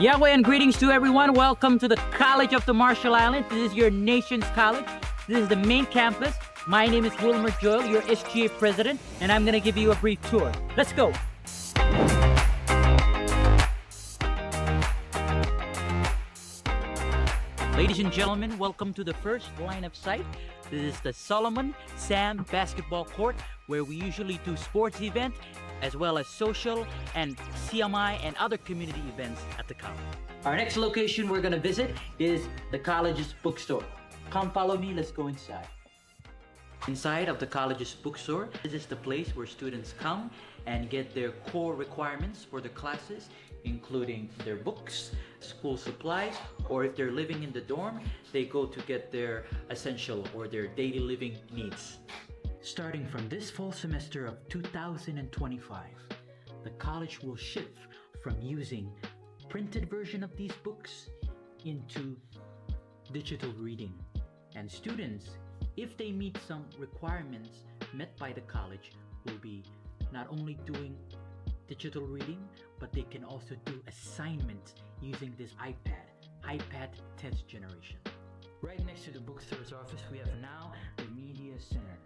Yahweh and greetings to everyone. Welcome to the College of the Marshall Islands. This is your nation's college. This is the main campus. My name is Wilmer Joel, your SGA president, and I'm going to give you a brief tour. Let's go. Ladies and gentlemen, welcome to the first line of sight. This is the Solomon Sam Basketball Court, where we usually do sports events as well as social and CMI and other community events at the college. Our next location we're going to visit is the college's bookstore. Come follow me, let's go inside. Inside of the college's bookstore, this is the place where students come and get their core requirements for the classes, including their books, school supplies, or if they're living in the dorm, they go to get their essential or their daily living needs. Starting from this fall semester of 2025, the college will shift from using printed version of these books into digital reading. And students, if they meet some requirements met by the college, will be not only doing digital reading, but they can also do assignments using this iPad test generation. Right next to the bookstore's office, we have now the Media Center.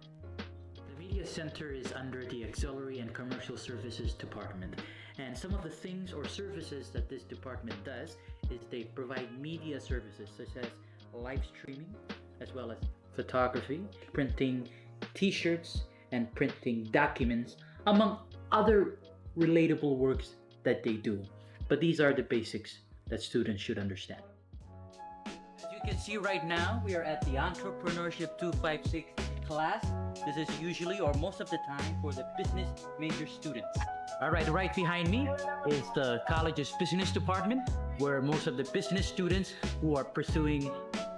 The Media Center is under the Auxiliary and Commercial Services Department. And some of the things or services that this department does is they provide media services such as live streaming, as well as photography, printing t-shirts, and printing documents, among other relatable works that they do. But these are the basics that students should understand. As you can see right now, we are at the Entrepreneurship 256 class. This is usually or most of the time for the business major students. Alright, right behind me is the college's business department, where most of the business students who are pursuing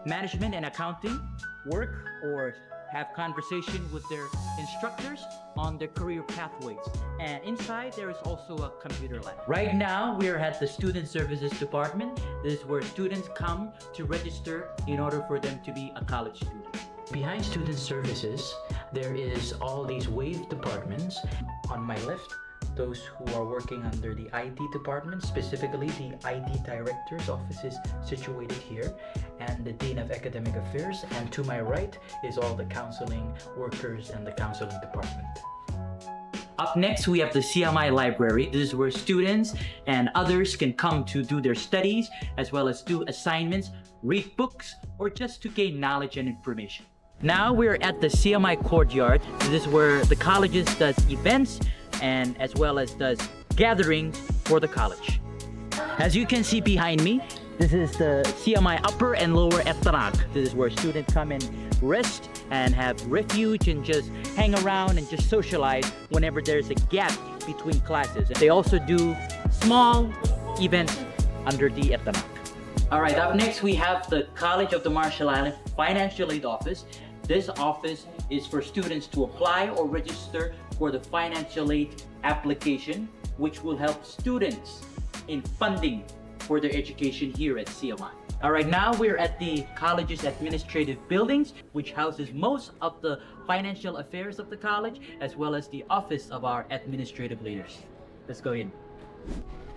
management and accounting work or have conversation with their instructors on their career pathways. And inside there is also a computer lab. Right now we are at the Student Services Department. This is where students come to register in order for them to be a college student. Behind Student Services, there is all these WAVE departments. On my left, those who are working under the ID department, specifically the ID director's office is situated here, and the Dean of Academic Affairs, and to my right is all the counseling workers and the counseling department. Up next, we have the CMI Library. This is where students and others can come to do their studies, as well as do assignments, read books, or just to gain knowledge and information. Now we're at the CMI Courtyard. This is where the colleges does events and as well as does gatherings for the college. As you can see behind me, this is the CMI Upper and Lower Etarag. This is where students come and rest and have refuge and just hang around and just socialize whenever there's a gap between classes. They also do small events under the Etarag. Alright, up next we have the College of the Marshall Islands Financial Aid Office. This office is for students to apply or register for the financial aid application, which will help students in funding for their education here at CMI. Alright, now we're at the college's administrative buildings, which houses most of the financial affairs of the college, as well as the office of our administrative leaders. Let's go in.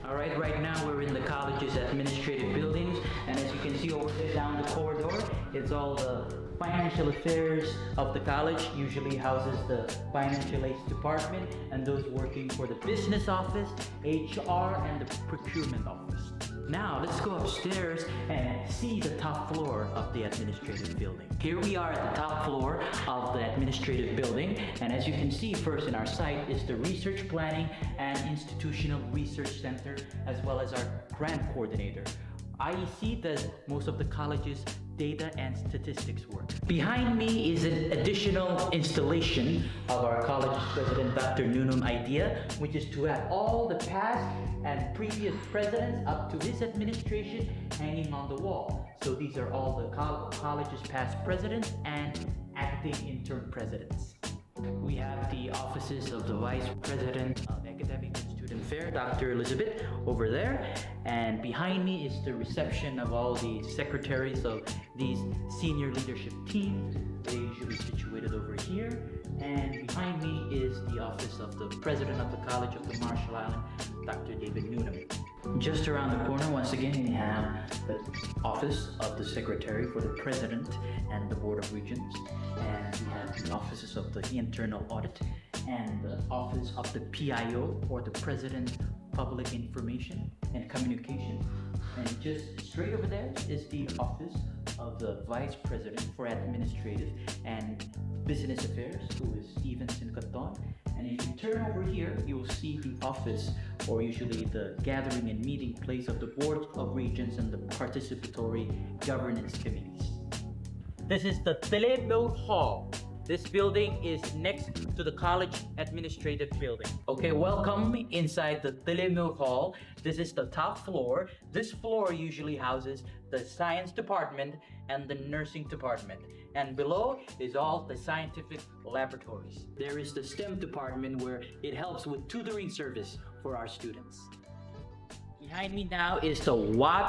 Alright, right now we're in the college's administrative buildings, and as you can see over there down the corridor, it's all the financial affairs of the college. Usually houses the financial aid department and those working for the business office, HR, and the procurement office. Now let's go upstairs and see the top floor of the administrative building. Here we are at the top floor of the administrative building, and as you can see, first in our site is the Research Planning and Institutional Research Center, as well as our grant coordinator. IEC does most of the college's data and statistics work. Behind me is an additional installation of our college's president, Dr. Nunum idea, which is to have all the past and previous presidents up to his administration hanging on the wall. So these are all the college's past presidents and acting interim presidents. We have the offices of the Vice President of Academic and Student Student Fair, Dr. Elizabeth over there. And behind me is the reception of all the secretaries of these senior leadership team. They're usually situated over here. And behind me is the office of the president of the College of the Marshall Islands, Dr. David Noonan. Just around the corner, once again, we have the office of the secretary for the president and the board of regents. And we have the offices of the internal audit and the office of the PIO, or the President Public Information and Communication. And just straight over there is the office of the Vice President for Administrative and Business Affairs, who is Stevenson Caton. And if you turn over here, you will see the office, or usually the gathering and meeting place of the Board of Regents and the participatory governance committees. This is the Droom Hall. This building is next to the College Administrative Building. Okay, welcome inside the Droom Hall. This is the top floor. This floor usually houses the Science Department and the Nursing Department. And below is all the scientific laboratories. There is the STEM department where it helps with tutoring service for our students. Behind me now is the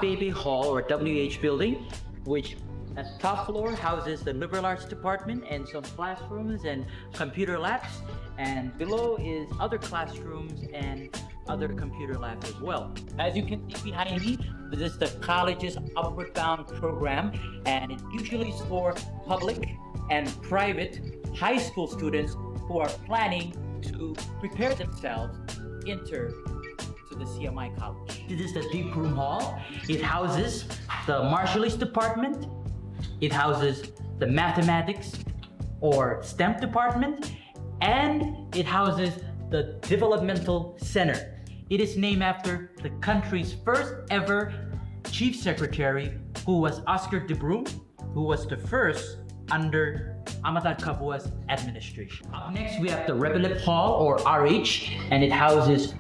Baby Hall, or WH building, which at the top floor houses the Liberal Arts Department and some classrooms and computer labs. And below is other classrooms and other computer labs as well. As you can see behind me, this is the college's Upward Bound program, and it usually is for public and private high school students who are planning to prepare themselves to enter to the CMI College. This is the Droom Hall. It houses the Marshallese Department. It houses the Mathematics or STEM department, and it houses the Developmental Center. It is named after the country's first ever chief secretary, who was Oscar de Broom, who was the first under Amata Kabua's administration. Up next, we have the Rebelip Hall, or RH, and it houses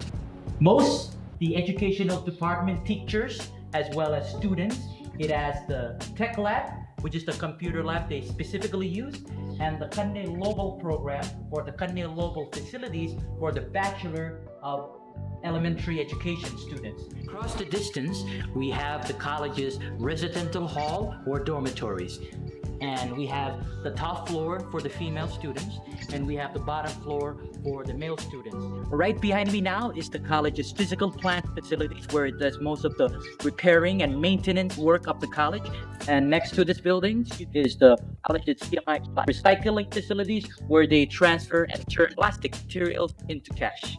most the educational department teachers as well as students. It has the Tech Lab, which is the computer lab they specifically use, and the Kanne Lobel program, or the Kanne Lobel facilities for the Bachelor of Elementary Education students. Across the distance, we have the college's residential hall, or dormitories. And we have the top floor for the female students, and we have the bottom floor for the male students. Right behind me now is the college's physical plant facilities, where it does most of the repairing and maintenance work of the college. And next to this building is the college's CMI recycling facilities, where they transfer and turn plastic materials into cash.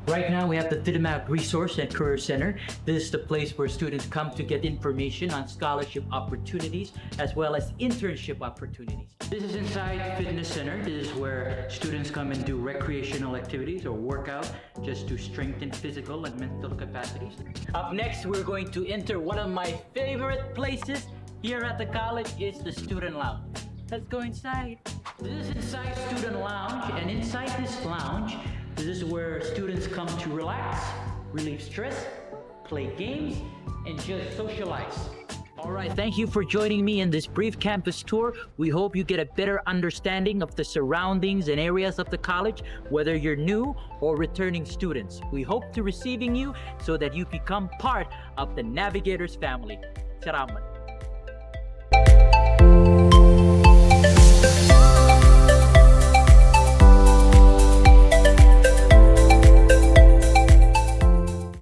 Right now, we have the Tidimag Resource and Career Center. This is the place where students come to get information on scholarship opportunities as well as internship opportunities. This is inside Fitness Center. This is where students come and do recreational activities or workout just to strengthen physical and mental capacities. Up next, we're going to enter one of my favorite places here at the college. Is the Student Lounge. Let's go inside. This is inside Student Lounge, and inside this lounge, this is where students come to relax, relieve stress, play games, and just socialize. All right, thank you for joining me in this brief campus tour. We hope you get a better understanding of the surroundings and areas of the college, whether you're new or returning students. We hope to receiving you so that you become part of the Navigators family. Salamat.